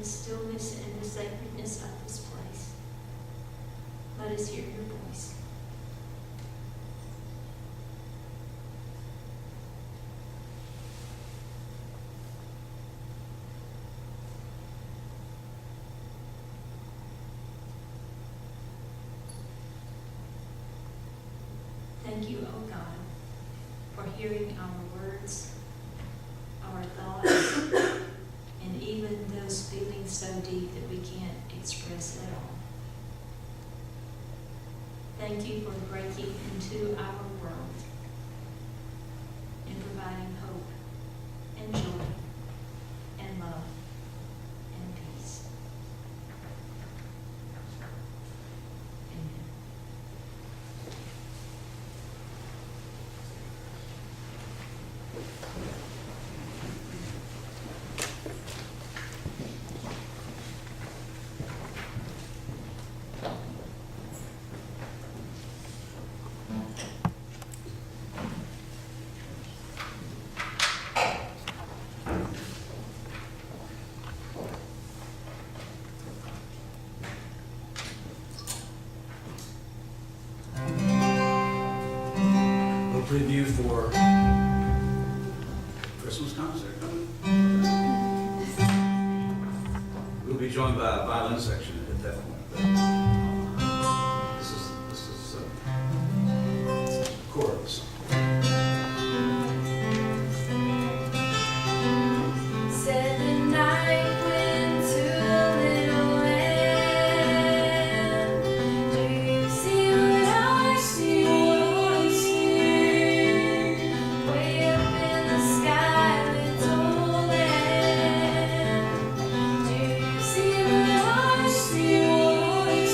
the stillness and the sacredness of this place. Let us hear your voice. Thank you, O God, for hearing our words, our thoughts, and even those feelings so deep that we can't express at all. Thank you for breaking into our world and providing hope and joy and love and peace. Amen. Preview for Christmas concert coming. We'll be joined by a violin section at that point. But this is chorus. Said the night went to the little land. Do you see what I see? Way up in the sky, little land. Do you see what I see?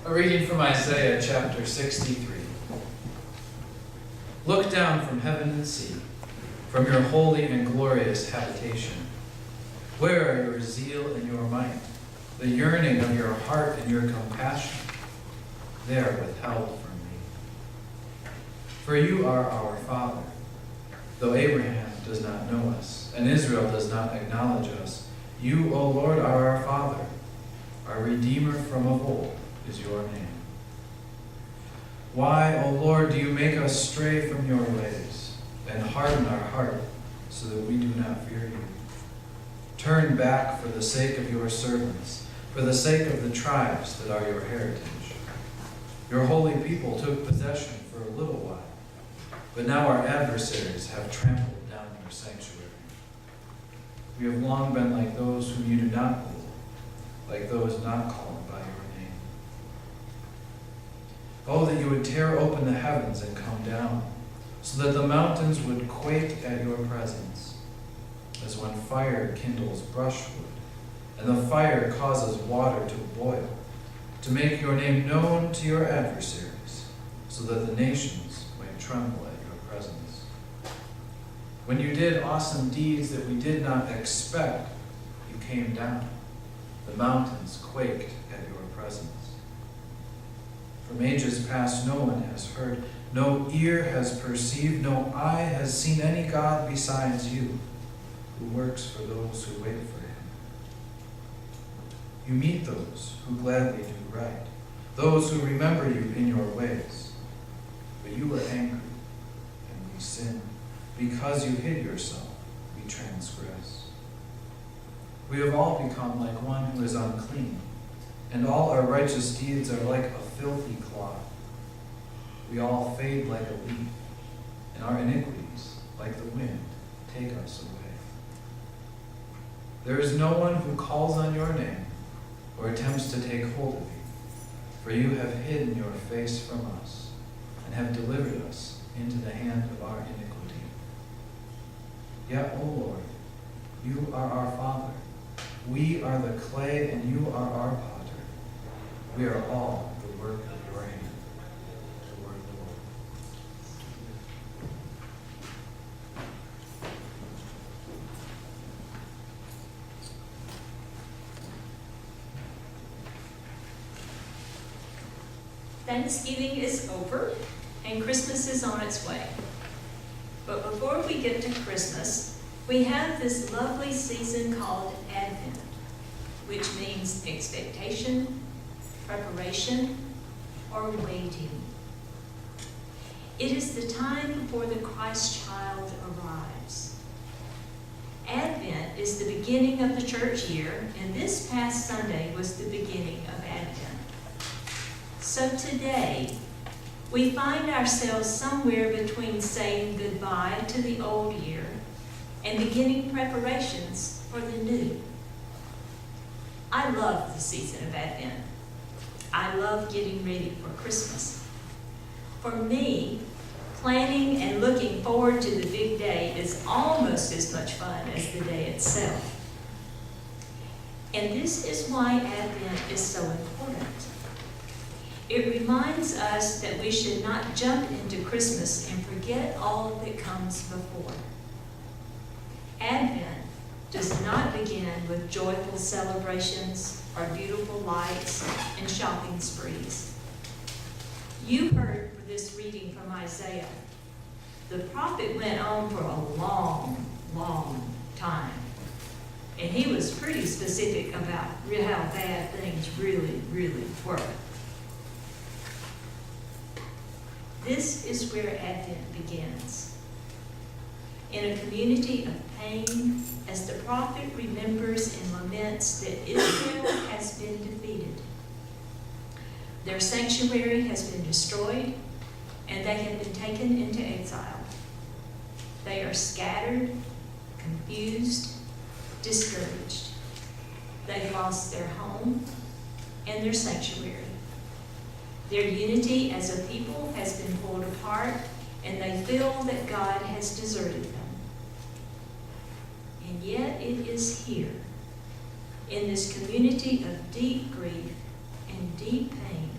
A reading from Isaiah chapter 63. Look down from heaven and see, from your holy and glorious habitation. Where are your zeal and your might, the yearning of your heart and your compassion? They are withheld from me. For you are our Father. Though Abraham does not know us, and Israel does not acknowledge us, you, O Lord, are our Father. Our Redeemer from of old is your name. Why, O Lord, do you make us stray from your ways, and harden our heart so that we do not fear you? Turn back for the sake of your servants, for the sake of the tribes that are your heritage. Your holy people took possession for a little while, but now our adversaries have trampled down your sanctuary. We have long been like those whom you do not hold, like those not called by your name. Oh, that you would tear open the heavens and come down, so that the mountains would quake at your presence, as when fire kindles brushwood, and the fire causes water to boil, to make your name known to your adversaries, so that the nations might tremble at your presence. When you did awesome deeds that we did not expect, you came down. The mountains quaked at your presence. From ages past no one has heard, no ear has perceived, no eye has seen any God besides you, who works for those who wait for him. You meet those who gladly do right, those who remember you in your ways. But you were angry, and we sinned. Because you hid yourself, we transgressed. We have all become like one who is unclean, and all our righteous deeds are like a filthy cloth. We all fade like a leaf, and our iniquities, like the wind, take us away. There is no one who calls on your name or attempts to take hold of you, for you have hidden your face from us and have delivered us into the hand of our iniquity. Yet, O Lord, you are our Father. We are the clay, and you are our potter. We are all the work of your hand. The word of the Lord. Thanksgiving is over, and Christmas is on its way. But before we get to Christmas, we have this lovely season called Advent, which means expectation, preparation, or waiting. It is the time before the Christ child arrives. Advent is the beginning of the church year, and this past Sunday was the beginning of Advent. So today, we find ourselves somewhere between saying goodbye to the old year and beginning preparations for the new. I love the season of Advent. I love getting ready for Christmas. For me, planning and looking forward to the big day is almost as much fun as the day itself. And this is why Advent is so important. It reminds us that we should not jump into Christmas and forget all that comes before. Advent does not begin with joyful celebrations or beautiful lights and shopping sprees. You heard for this reading from Isaiah. The prophet went on for a long, long time. And he was pretty specific about how bad things really, really were. This is where Advent begins. In a community of pain, as the prophet remembers and laments that Israel has been defeated. Their sanctuary has been destroyed, and they have been taken into exile. They are scattered, confused, discouraged. They've lost their home and their sanctuary. Their unity as a people has been pulled apart, and they feel that God has deserted them. And yet it is here, in this community of deep grief and deep pain,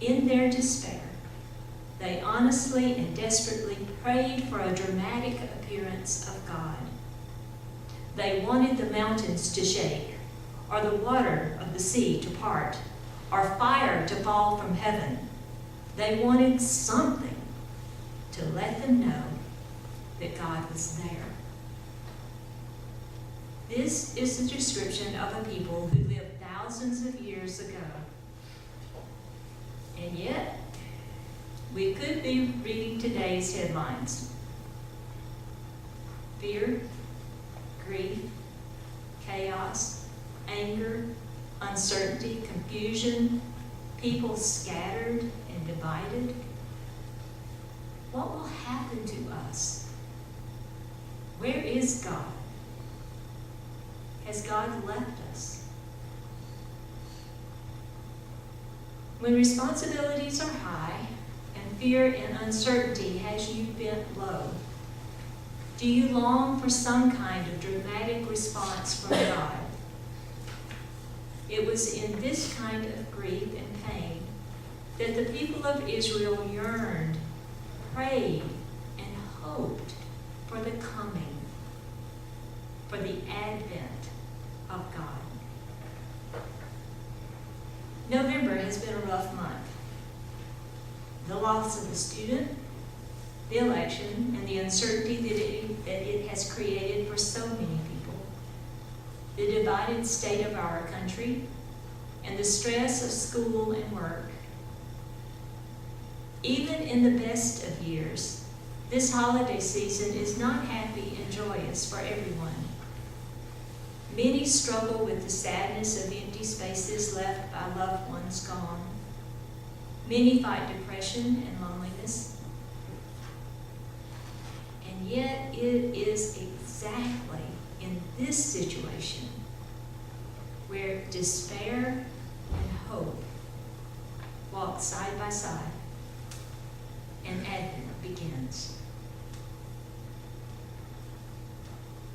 In their despair, they honestly and desperately prayed for a dramatic appearance of God. They wanted the mountains to shake, or the water of the sea to part, or fire to fall from heaven. They wanted something to let them know that God was there. This is the description of a people who lived thousands of years ago. And yet, we could be reading today's headlines. Fear, grief, chaos, anger, uncertainty, confusion, people scattered and divided. What will happen to us? Where is God? Has God left us? When responsibilities are high and fear and uncertainty has you bent low, do you long for some kind of dramatic response from God? It was in this kind of grief and pain that the people of Israel yearned, prayed, and hoped for the coming, for the advent of God. November has been a rough month. The loss of a student, the election, and the uncertainty that it has created for so many people, the divided state of our country, and the stress of school and work. Even in the best of years, this holiday season is not happy and joyous for everyone. Many struggle with the sadness of empty spaces left by loved ones gone. Many fight depression and loneliness. And yet it is exactly in this situation where despair and hope walk side by side and Advent begins.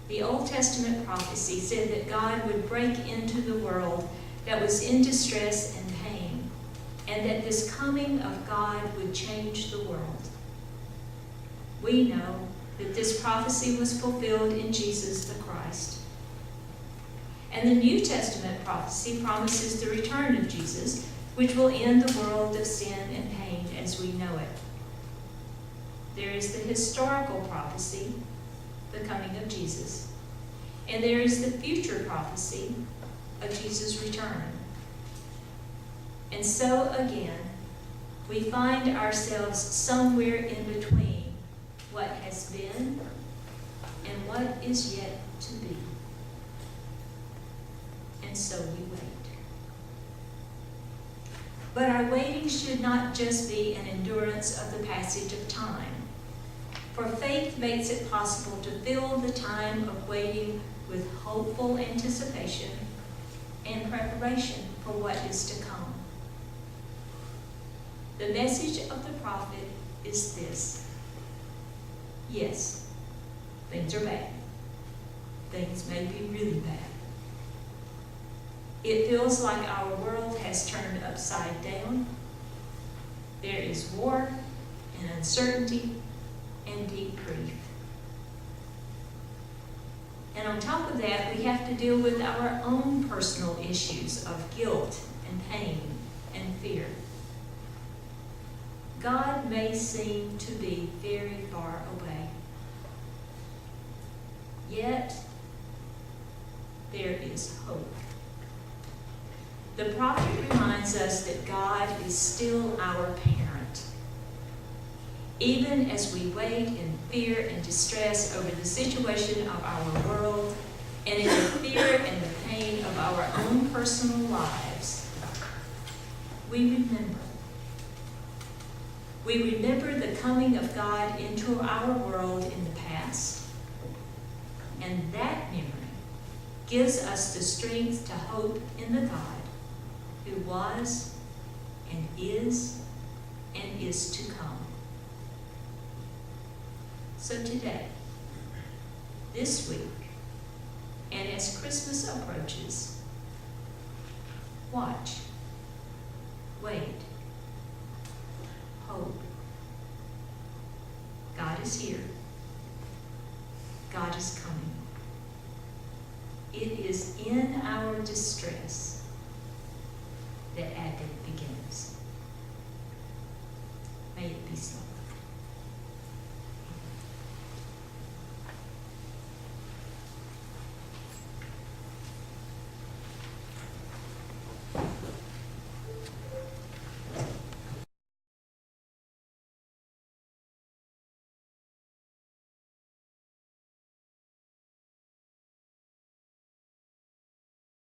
The Old Testament prophecy said that God would break into the world that was in distress and pain, and that this coming of God would change the world. We know that this prophecy was fulfilled in Jesus the Christ. And the New Testament prophecy promises the return of Jesus, which will end the world of sin and pain as we know it. There is the historical prophecy, the coming of Jesus, and there is the future prophecy of Jesus' return. And so again, we find ourselves somewhere in between what has been and what is yet to be. And so we wait. But our waiting should not just be an endurance of the passage of time. For faith makes it possible to fill the time of waiting with hopeful anticipation and preparation for what is to come. The message of the prophet is this: yes, things are bad. Things may be really bad. It feels like our world has turned upside down. There is war and uncertainty and deep grief. And on top of that, we have to deal with our own personal issues of guilt and pain and fear. God may seem to be very far away. Yet, there is hope. The prophet reminds us that God is still our parent. Even as we wait in fear and distress over the situation of our world, and in the fear and the pain of our own personal lives, we remember. We remember the coming of God into our world in the past, and that memory gives us the strength to hope in the God who was and is to come. So today, this week, and as Christmas approaches, watch, wait, is here. God is coming. It is in our distress that Advent begins.